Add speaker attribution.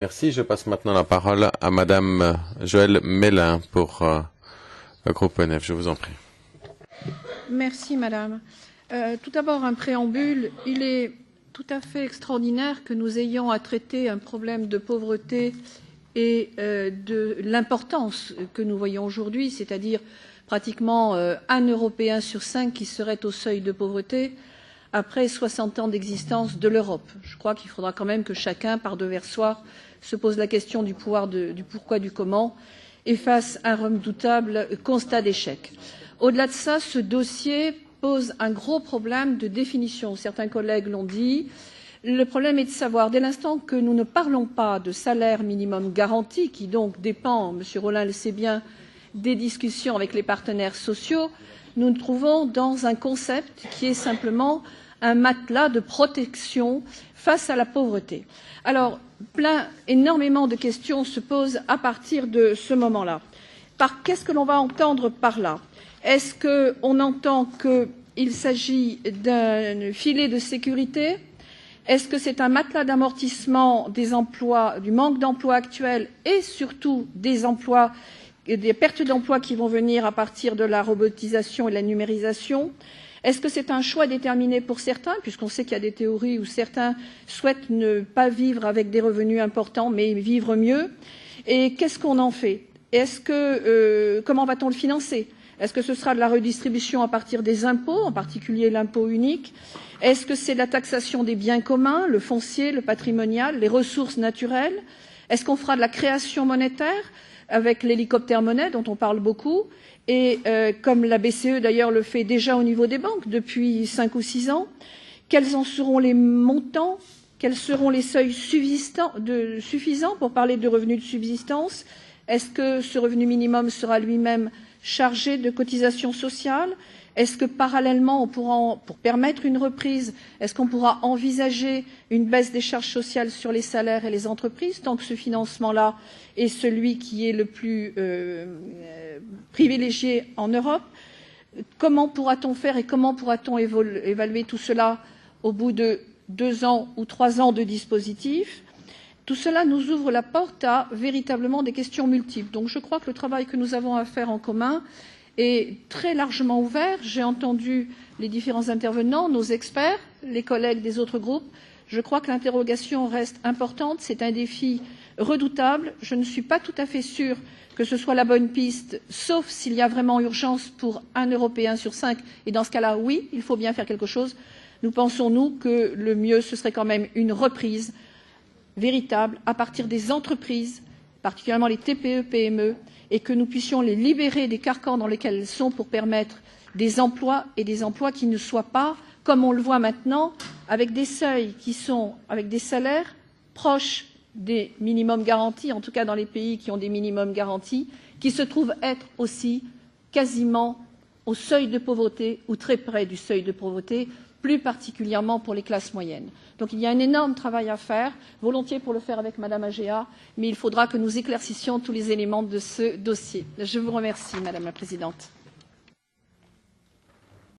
Speaker 1: Merci. Je passe maintenant la parole à Madame Joëlle Mélin pour le groupe ENF. Je vous en prie.
Speaker 2: Merci, Madame. Tout d'abord, un préambule. Il est tout à fait extraordinaire que nous ayons à traiter un problème de pauvreté et de l'importance que nous voyons aujourd'hui, c'est-à-dire pratiquement un Européen sur 5 qui serait au seuil de pauvreté après 60 ans d'existence de l'Europe. Je crois qu'il faudra quand même que chacun, par devers soir, se pose la question du pourquoi, du comment, et fasse un redoutable constat d'échec. Au-delà de ça, ce dossier pose un gros problème de définition. Certains collègues l'ont dit. Le problème est de savoir, dès l'instant que nous ne parlons pas de salaire minimum garanti, qui donc dépend, M. Rolin le sait bien, des discussions avec les partenaires sociaux, nous nous trouvons dans un concept qui est simplement un matelas de protection face à la pauvreté. Alors, énormément de questions se posent à partir de ce moment-là. Qu'est-ce que l'on va entendre par là? Est-ce qu'on entend qu'il s'agit d'un filet de sécurité? Est-ce que c'est un matelas d'amortissement des emplois, du manque d'emplois actuels et surtout des pertes d'emplois qui vont venir à partir de la robotisation et de la numérisation? Est-ce que c'est un choix déterminé pour certains, puisqu'on sait qu'il y a des théories où certains souhaitent ne pas vivre avec des revenus importants, mais vivre mieux? Et qu'est-ce qu'on en fait? Comment va-t-on le financer? Est-ce que ce sera de la redistribution à partir des impôts, en particulier l'impôt unique? Est-ce que c'est de la taxation des biens communs, le foncier, le patrimonial, les ressources naturelles? Est-ce qu'on fera de la création monétaire avec l'hélicoptère monnaie dont on parle beaucoup? Et comme la BCE d'ailleurs le fait déjà au niveau des banques depuis 5 ou 6 ans, quels en seront les montants? Quels seront les seuils suffisants pour parler de revenus de subsistance? Est-ce que ce revenu minimum sera lui-même chargé de cotisations sociales? Est-ce que parallèlement, pour permettre une reprise, est-ce qu'on pourra envisager une baisse des charges sociales sur les salaires et les entreprises, tant que ce financement-là est celui qui est le plus privilégié en Europe? Comment pourra-t-on faire et comment pourra-t-on évaluer tout cela au bout de 2 ans ou 3 ans de dispositif? Tout cela nous ouvre la porte à véritablement des questions multiples. Donc je crois que le travail que nous avons à faire en commun est très largement ouvert. J'ai entendu les différents intervenants, nos experts, les collègues des autres groupes. Je crois que l'interrogation reste importante. C'est un défi redoutable. Je ne suis pas tout à fait sûre que ce soit la bonne piste, sauf s'il y a vraiment urgence pour un Européen sur 5. Et dans ce cas-là, oui, il faut bien faire quelque chose. Nous pensons, nous, que le mieux, ce serait quand même une reprise véritable à partir des entreprises, particulièrement les TPE, PME, et que nous puissions les libérer des carcans dans lesquels elles sont pour permettre des emplois et des emplois qui ne soient pas, comme on le voit maintenant, avec des seuils qui sont avec des salaires proches des minimums garantis, en tout cas dans les pays qui ont des minimums garantis, qui se trouvent être aussi quasiment au seuil de pauvreté ou très près du seuil de pauvreté, plus particulièrement pour les classes moyennes. Donc il y a un énorme travail à faire, volontiers pour le faire avec Madame Agea, mais il faudra que nous éclaircissions tous les éléments de ce dossier. Je vous remercie, Madame la Présidente.